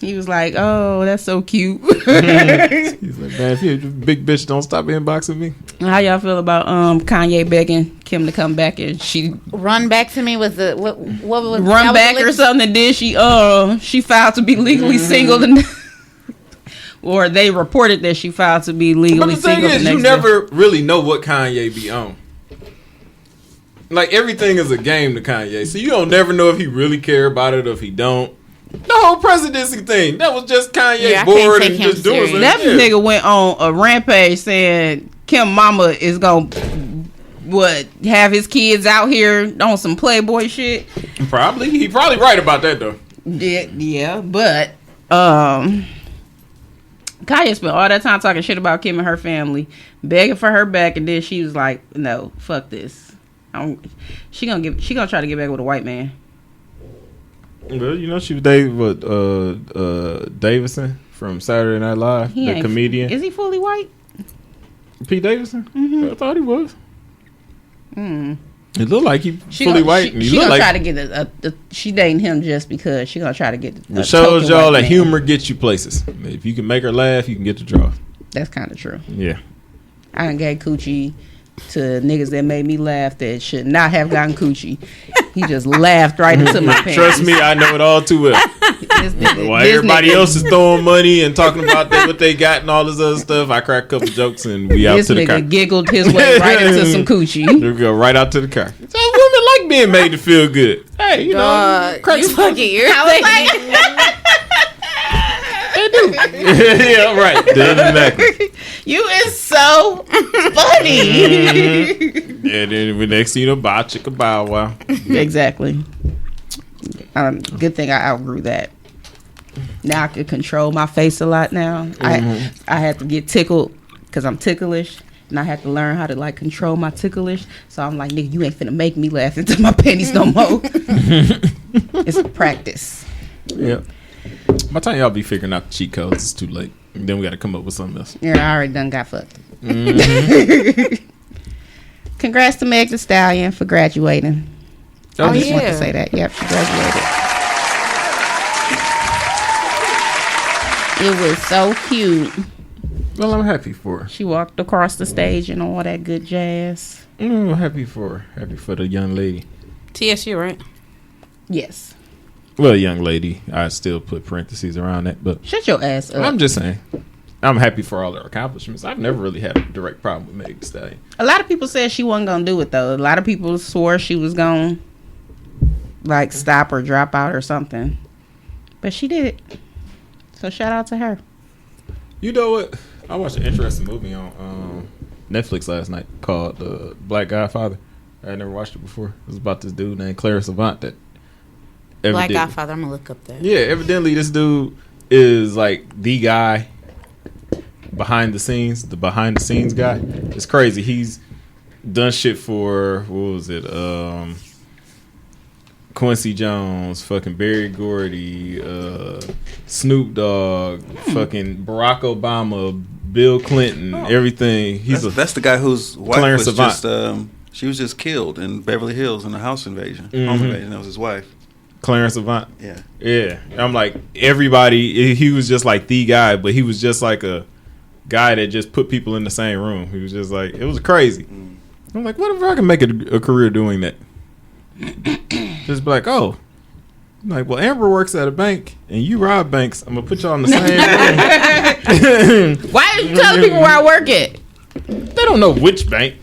he was like, "Oh, that's so cute." He's like, man, if you're a big bitch, don't stop inboxing me. How y'all feel about Kanye begging Kim to come back and she Run Back to Me was the what was run that back was the or something? Then she filed to be legally single, or they reported that she filed to be But legally the thing single. is, the you next day. never really know what Kanye be on. Like, everything is a game to Kanye. So you don't never know if he really care about it or if he don't. The whole presidency thing, that was just Kanye Yeah, I can't bored take and him just doing serious. something. That Yeah. nigga went on a rampage saying Kim mama is gonna have his kids out here on some Playboy shit. Probably. He probably right about that, though. Yeah, but Kanye spent all that time talking shit about Kim and her family, begging for her back, and then she was like, "No, fuck this. She gonna try to get back with a white man." Well, you know, she was dating with Davidson from Saturday Night Live, He the ain't- comedian. Is he fully white? Pete Davidson? I thought he was. Hmm. It looked like he fully gonna, white. and he She looked gonna like try to get she dating him just because she gonna try to get. it shows y'all that humor gets you places. If you can make her laugh, you can get the draw. That's kind of true. Yeah. I done gave coochie to niggas that made me laugh that should not have gotten coochie. He just laughed right into my pants. Trust me, I know it all too well. This nigga- While this everybody nigga- else is throwing money and talking about what they got and all this other stuff, I crack a couple jokes and we out This to the car. nigga giggled his way right into some coochie. We go right out to the car. So women like being made to feel good. Hey, you know, crack you some- fucking irritating. yeah, right. Exactly. You is so funny. And then the next thing you know, bow chicka bow wow. Exactly. Good thing I outgrew that. Now I can control my face a lot now. I had to get tickled because I'm ticklish. And I had to learn how to like control my ticklish. So I'm like, nigga, you ain't finna make me laugh into my panties no more. It's a practice. Yeah. By the time y'all be figuring out the cheat codes, it's too late. And then we got to come up with something else. Yeah, I already done got fucked. Congrats to Meg Thee Stallion for graduating. I just want to say that. Yep, she graduated. It was so cute. Well, I'm happy for her. She walked across the stage and all that good jazz. I'm happy for her. Happy for the young lady. TSU, right? Yes. Well, young lady. I still put parentheses around that, but Shut your ass up. I'm just saying. I'm happy for all her accomplishments. I've never really had a direct problem with Meg Thee Stallion. A lot of people said she wasn't going to do it, though. A lot of people swore she was going to, like, stop or drop out or something. But she did it. So shout out to her. You know what? I watched an interesting movie on Netflix last night called The Black Godfather. I had never watched it before. It was about this dude named Clarence Avant that Black Godfather. I'm gonna look up that. Yeah, evidently this dude is like the guy behind the scenes guy. It's crazy. He's done shit for what was it? Quincy Jones, fucking Barry Gordy, Snoop Dogg, fucking Barack Obama, Bill Clinton, everything. That's the guy whose wife Clarence was Avant. just she was just killed in Beverly Hills in a house invasion, home invasion. That was his wife. Clarence Avant. Yeah. Yeah. I'm like, everybody, he was just like the guy, but he was just like a guy that just put people in the same room. He was just like, it was crazy. I'm like, what if I can make a career doing that? Just be like, oh. I'm like, well, Amber works at a bank and you rob banks. I'm going to put y'all in the same room. Why did you tell people where I work at? They don't know which bank.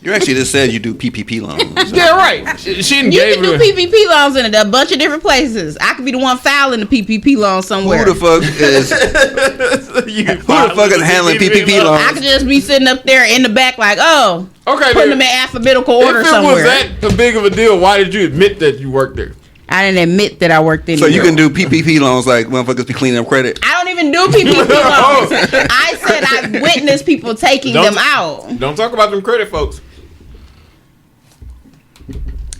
You actually just said you do PPP loans. Yeah, right. She didn't You gave can do it. PPP loans in a bunch of different places. I could be the one filing the PPP loan somewhere. Who the fuck is who the fuck is handling PPP I loans? could just be sitting up there in the back like, oh, Okay, putting then. them in alphabetical order If it somewhere. was that big of a deal, why did you admit that you worked there? I didn't admit that I worked in. So you can do PPP loans like motherfuckers be cleaning up credit. I don't even do PPP loans. I said I've witnessed people taking them out. Don't talk about them credit folks.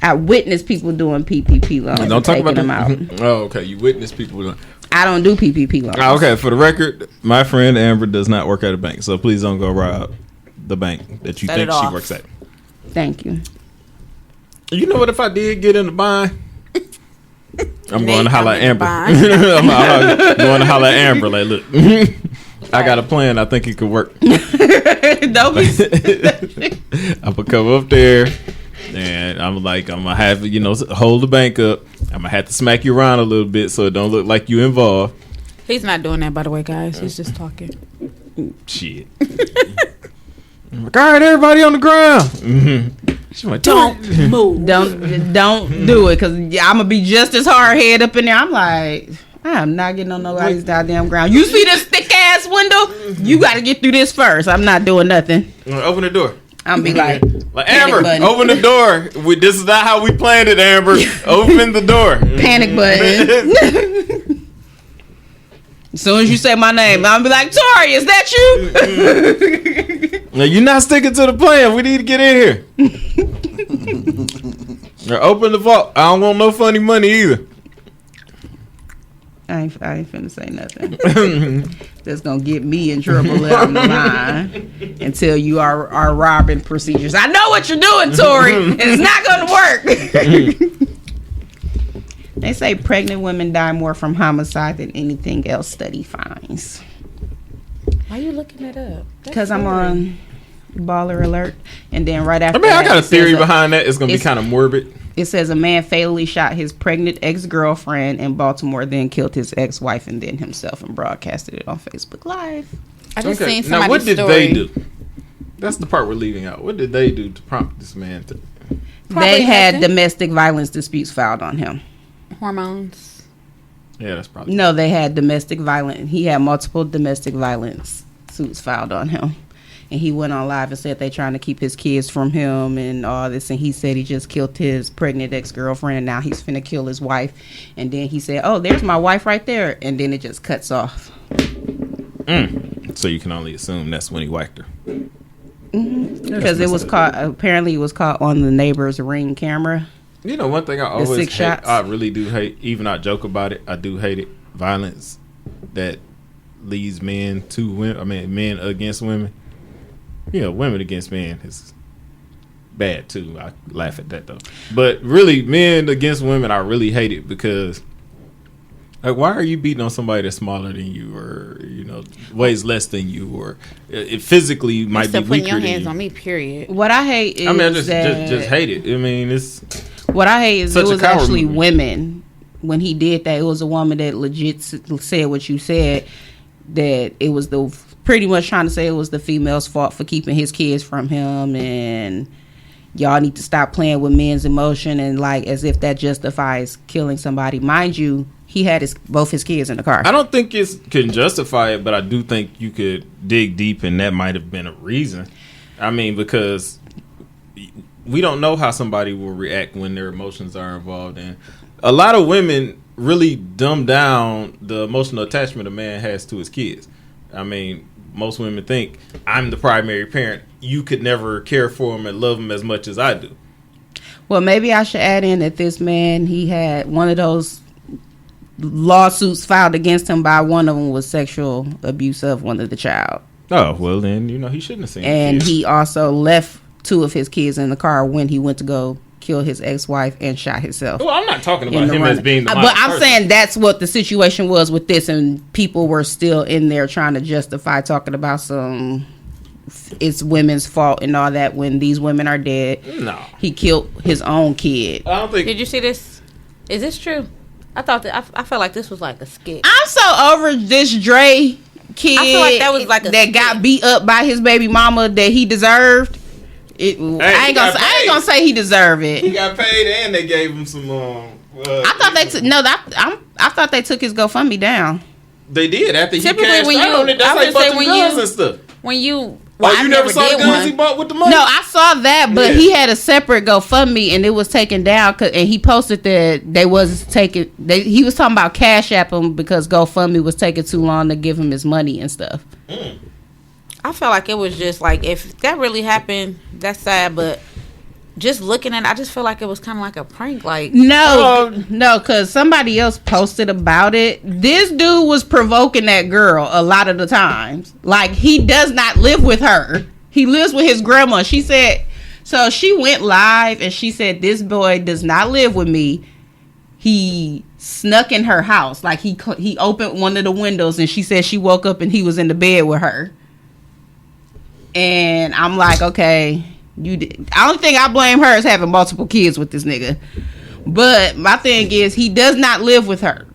I witnessed people doing PPP loans. Don't talk about them out. Oh, okay. You witness people doing. I don't do PPP loans. Okay, for the record, my friend Amber does not work at a bank, so please don't go rob the bank that you Set think it she off. works at. Thank you. You know what? If I did get in the bind, I'm going to holler at Amber. I'm I'm going to holler at Amber. Like, look, I got a plan. I think it could work. Don't be. I'm gonna come up there, and I'm gonna have hold the bank up. I'm gonna have to smack you around a little bit so it don't look like you involved. He's not doing that, by the way, guys. He's just talking. Shit. I'm like, all right, everybody on the ground. Mm-hmm. She's like, Don't move. Don't do it, because I'm gonna be just as hard head up in there. I'm like, I'm not getting on nobody's goddamn ground. You see this thick ass window? You got to get through this first. I'm not doing nothing. Open the door. I'm be like Amber, button. open the door. This is not how we planned it, Amber. Open the door. Panic button. As soon as you say my name, I'll be like, Tori, is that you? Now, you're not sticking to the plan. We need to get in here. Now, open the vault. I don't want no funny money either. I ain't finna say nothing. That's gonna get me in trouble down the line until you are robbing procedures. I know what you're doing, Tori, and it's not gonna work. They say pregnant women die more from homicide than anything else study finds. Why are you looking that up? Because I'm on Baller Alert, and then right after I got a it theory says behind that. It's gonna be it's- kind of morbid. It says a man fatally shot his pregnant ex-girlfriend in Baltimore, then killed his ex-wife and then himself, and broadcasted it on Facebook Live. I just seen Now, somebody's what did story. they do? That's the part we're leaving out. What did they do to prompt this man to? Probably They had nothing. domestic violence disputes filed on him. Hormones. Yeah, that's probably. No, they had domestic violence. He had multiple domestic violence suits filed on him. And he went on live and said they trying to keep his kids from him and all this. And he said he just killed his pregnant ex-girlfriend. And now he's finna kill his wife. And then he said, oh, there's my wife right there. And then it just cuts off. So you can only assume that's when he whacked her. Because it was caught, apparently it was caught on the neighbor's Ring camera. You know, one thing I always 6 hate, shots. I really do hate, even I joke about it, I do hate it, violence that leads men to women, men against women. You know, women against men is bad too. I laugh at that though. But really, men against women, I really hate it because, like, why are you beating on somebody that's smaller than you or, weighs less than you or it physically might be Still weaker putting your than hands you? on me, period. What I hate is I just that hate it. I mean, it's what I hate is such it a was coward actually movie. women. When he did that, it was a woman that legit said what you said, that it was pretty much trying to say it was the female's fault for keeping his kids from him, and y'all need to stop playing with men's emotion, and like as if that justifies killing somebody. Mind you, he had both his kids in the car. I don't think it can justify it, but I do think you could dig deep, and that might have been a reason. I mean, because we don't know how somebody will react when their emotions are involved, and a lot of women really dumb down the emotional attachment a man has to his kids. I mean, most women think, I'm the primary parent. You could never care for him and love him as much as I do. Well, maybe I should add in that this man, he had one of those lawsuits filed against him. By one of them was sexual abuse of one of the child. Oh, well, then, he shouldn't have seen And the kids. he also left 2 of his kids in the car when he went to go kill his ex-wife and shot himself. Well, I'm not talking in about the him run. as being the But I'm person. saying that's what the situation was with this, and people were still in there trying to justify talking about it's women's fault and all that when these women are dead. No. He killed his own kid. I don't think... Did you see this? Is this true? I thought that I felt like this was like a skit. I'm so over this Dre kid. I feel like that was like a that skit. got beat up by his baby mama that he deserved. I ain't gonna say he deserved it. He got paid and they gave him some... I thought I thought they took his GoFundMe down. They did after he Typically, cashed when out you- on it. That's I like would say busting when guns you- and stuff. When you Well, I you never saw the did guns one. he bought with the money? No, I saw that, but Yeah. he had a separate GoFundMe, and it was taken down. And he posted that they was taking. He was talking about Cash App him because GoFundMe was taking too long to give him his money and stuff. I felt like it was just like, if that really happened, that's sad. But just looking at it, I just feel like it was kind of like a prank. Like, No, because somebody else posted about it. This dude was provoking that girl a lot of the times. Like, he does not live with her. He lives with his grandma. She said, so she went live and she said, this boy does not live with me. He snuck in her house. Like, he opened one of the windows and she said she woke up and he was in the bed with her. And I'm like, okay, I don't think I blame her as having multiple kids with this nigga. But my thing is, he does not live with her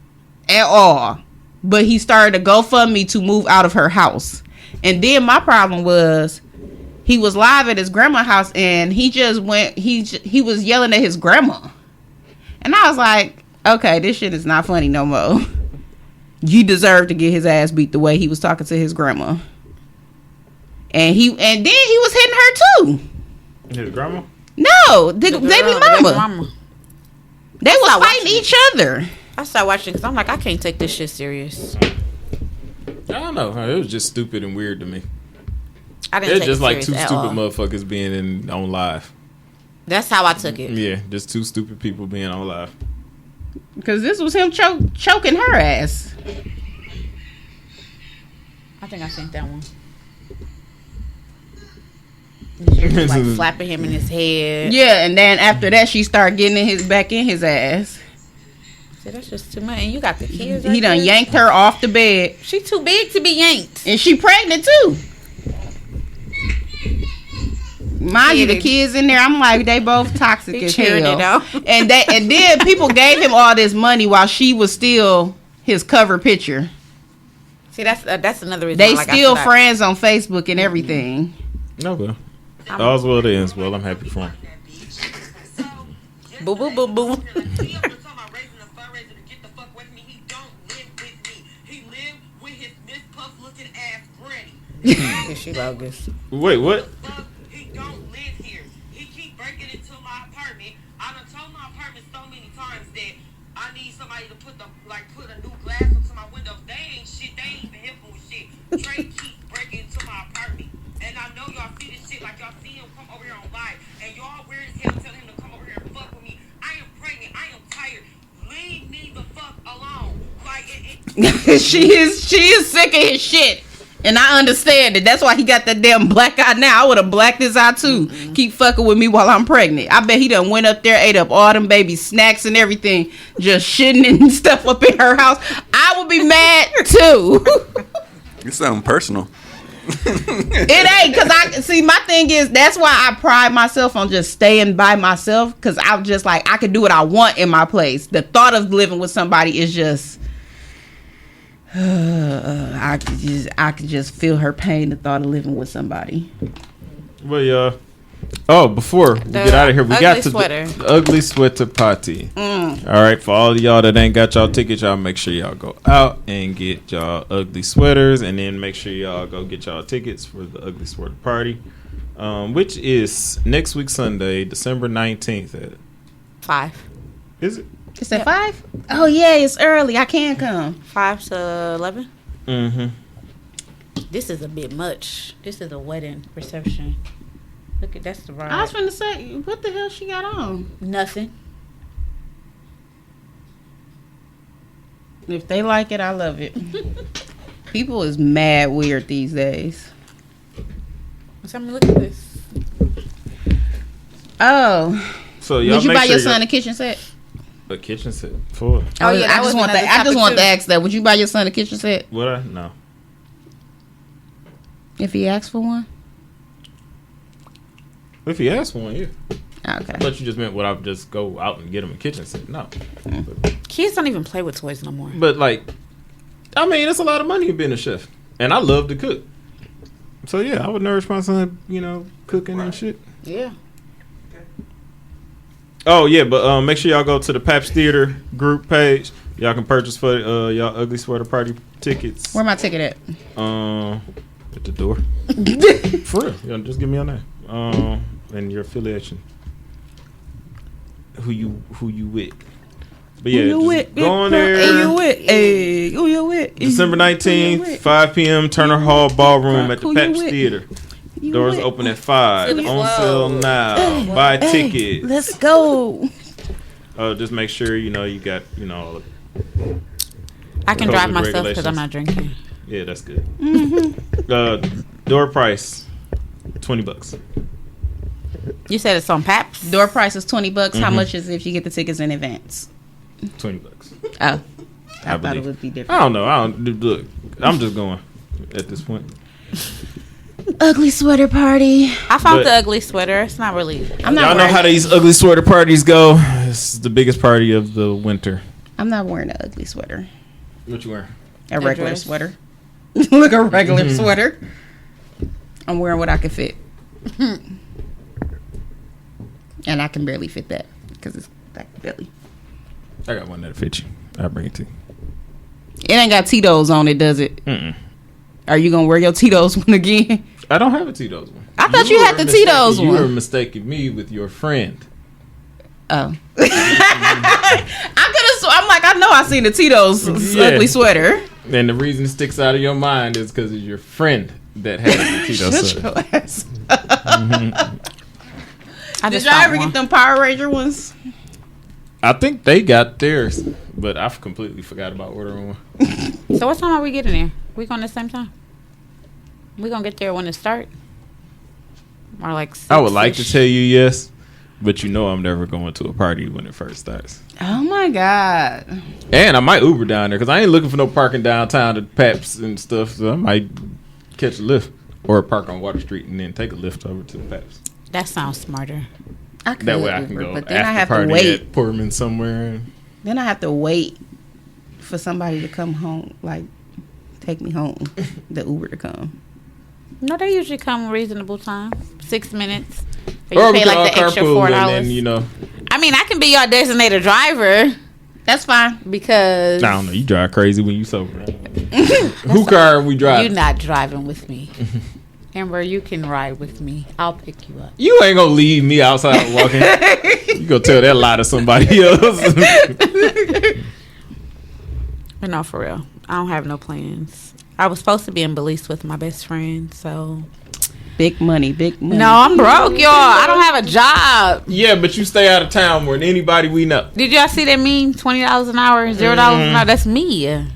at all. But he started a GoFundMe to move out of her house. And then my problem was, he was live at his grandma's house and he just went, he was yelling at his grandma. And I was like, okay, this shit is not funny no more. You deserve to get his ass beat the way he was talking to his grandma. And then he was hitting her too. His grandma? No, the baby mama. mama. They was stopped fighting watching each other. I started watching because I'm like, I can't take this shit serious. I don't know. It was just stupid and weird to me. I didn't It's take just it like two serious at stupid all. motherfuckers being on live. That's how I took it. Yeah, just two stupid people being on live. Because this was him choking her ass. I think I seen that one. She was like slapping him in his head. Yeah, and then after that, she started getting back in his ass. See, that's just too much. And you got the kids. He done there? yanked her off the bed. She too big to be yanked. And she pregnant too. Mind you, the Yeah. kids in there, I'm like, they both toxic He as cheering it hell. out. And then people gave him all this money while she was still his cover picture. See, that's another reason. They why, like, I still feel like- friends on Facebook and everything. Okay. All's well that ends well. I'm happy for him. Boo boo boo boo. Yeah, she bogus. Wait, what? He don't live here. He keep breaking into my apartment. I done told my apartment so many times that I need somebody to put a new glass into my windows. They ain't shit. They ain't even helping with shit. Trey keeps breaking into my apartment, and I know y'all see this shit like y'all see him come over here on live, and y'all weird as hell telling him to come over here and fuck with me. I am pregnant. I am tired. Leave me the fuck alone. Like she is sick of his shit. And I understand it. That's why he got that damn black eye now. I would have blacked his eye too. Keep fucking with me while I'm pregnant. I bet he done went up there, ate up all them baby snacks and everything, just shitting and stuff up in her house. I would be mad too. You sound personal. It ain't, because I see, my thing is, that's why I pride myself on just staying by myself, because I'm just like, I can do what I want in my place. The thought of living with somebody is just I could just feel her pain, the thought of living with somebody. Well, before we get out of here, we got to the ugly sweater party. All right, for all of y'all that ain't got y'all tickets, y'all make sure y'all go out and get y'all ugly sweaters, and then make sure y'all go get y'all tickets for the ugly sweater party, which is next week Sunday, December 19th at 5. Is it? It's at 5? Oh yeah, it's early. I can't come. 5 to 11. Mm-hmm. This is a bit much. This is a wedding reception. Look at that's the bride. I was finna say, what the hell she got on? Nothing. If they like it, I love it. People is mad weird these days. Tell me, look at this. Oh, So y'all would you make buy sure your son a kitchen set? a kitchen set for Oh, yeah, that I was just want another that. I just topic, want too. to ask that. Would you buy your son a kitchen set what? I no. if he asked for one? If he asked for one, yeah. Okay. But you just meant would I just go out and get him a kitchen set? No. Kids don't even play with toys no more. But like, I mean, it's a lot of money in being a chef, and I love to cook. So yeah, I would nourish my son, cooking and shit. Yeah. Oh yeah, but make sure y'all go to the Paps Theater group page. Y'all can purchase for y'all ugly sweater party tickets. Where my ticket at? At the door. For real. Yeah, just give me your name. And your affiliation. Who you with. But yeah, just go on there. Who you with? December 19th, 5 p.m. Turner Hall Ballroom at the Who you Pabst with? Theater. Doors open at 5. On sale now. Buy tickets. Let's go. Just make sure you got all the I can COVID drive myself because regulations. I'm not drinking. Yeah, that's good. Door price $20. You said it's on Paps? Door price is $20. How much is it if you get the tickets in advance? $20. Oh, I thought believe. it would be I different. don't know. Look. I'm just going at this point. Ugly sweater party. I found But- the ugly sweater. It's not really. I'm not Y'all know wearing how these ugly sweater parties go. This is the biggest party of the winter. I'm not wearing an ugly sweater. What you wearing? A regular dress? sweater. Look, a regular sweater. I'm wearing what I can fit. And I can barely fit that because it's like belly. I got one that'll fit you. I'll bring it to you. It ain't got Tito's on it, does it? Mm-mm. Are you gonna wear your Tito's one again? I don't have a Tito's one. I thought you had were the Tito's You were one. mistaking me with your friend. Oh. I could have. I'm like, I know I seen the Tito's Yeah. ugly sweater. And the reason it sticks out of your mind is because it's your friend that has the Tito's Shut sweater. your ass. I Did just y'all found ever one. get them Power Ranger ones? I think they got theirs, but I completely forgot about ordering one. So what time are we getting there? We going the same time? We gonna get there when it start? Or like I would like to 6-ish? tell you yes, but I'm never going to a party when it first starts. Oh my god. And I might Uber down there because I ain't looking for no parking downtown at Paps and stuff. So I might catch a lift or park on Water Street and then take a lift over to the Paps. That sounds smarter. I could That way I can Uber, go but then I after have to party wait. at Portman somewhere. Then I have to wait for somebody to come home, like take me home. The Uber to come. No, they usually come reasonable time. 6 minutes. Or you Or we pay can all like the extra carpool $4. and then, I mean, I can be your designated driver That's fine. because I don't know. You drive crazy when you sober. Who car are we driving? you're not driving with me. Amber, you can ride with me. I'll pick you up. You ain't gonna leave me outside walking. You gonna tell that lie to somebody else. But no, for real. I don't have no plans. I was supposed to be in Belize with my best friend, so. Big money, big money. No, I'm broke, y'all. I don't have a job. Yeah, but you stay out of town more than anybody we know. Did y'all see that meme? $20 an hour, $0 an hour. That's me. I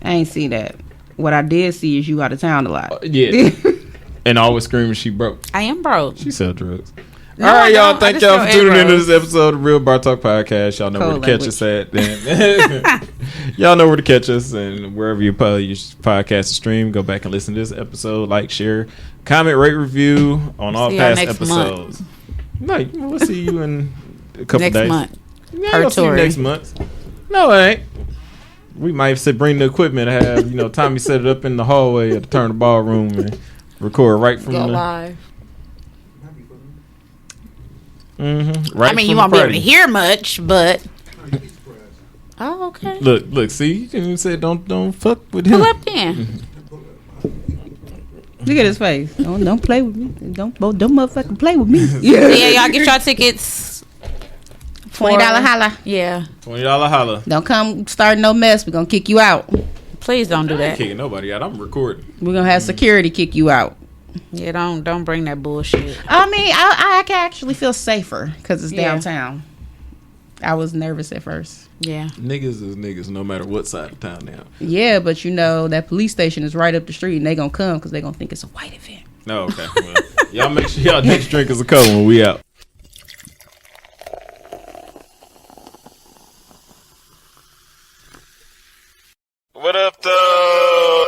ain't see that. What I did see is you out of town a lot. Yeah. And always screaming she broke. I am broke. She sell drugs. No, All right, I y'all. don't. I Thank just y'all sell for tuning into arrows. this episode of Real Bar Talk Podcast. Y'all know where to catch us at. Y'all know where to catch us, and wherever your podcast is streamed, go back and listen to this episode. Like, share, comment, rate, review on all See y'all past next episodes. No, we'll see you in a couple Next days. month. Yeah, Per we'll see you tour. next month. No, it ain't. We might have bring the equipment. Have Tommy set it up in the hallway at the Turner Ballroom and record right from Go the. live. Right I mean, from you the won't be able to party. hear much, but. Oh, okay. Look. See, you can even say don't fuck with him. Pull up then. Look at his face. Don't play with me. Don't motherfucking play with me. Yeah, y'all get y'all tickets. $20 holla. Yeah. $20 holla. Don't come start no mess. We're gonna kick you out. Please don't do I ain't that. kicking nobody out. I'm recording. We're gonna have security kick you out. Yeah, don't bring that bullshit. I mean, I can actually feel safer because it's Yeah. downtown. I was nervous at first. Yeah. Niggas is niggas no matter what side of town now. Yeah, but that police station is right up the street and they gonna come because they gonna think it's a white event. No, okay. Well, y'all make sure y'all next drink is a cold when we out. What up, though?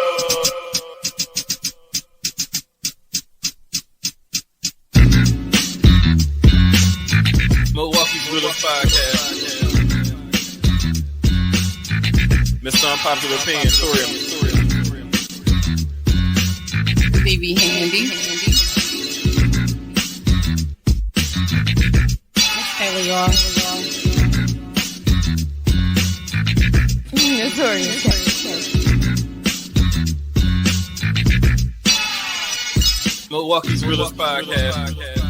Milwaukee's Realest Podcast. Mr. Unpopular Opinion, Thorium. BB Handy. Taylor, y'all. Milwaukee's realest podcast.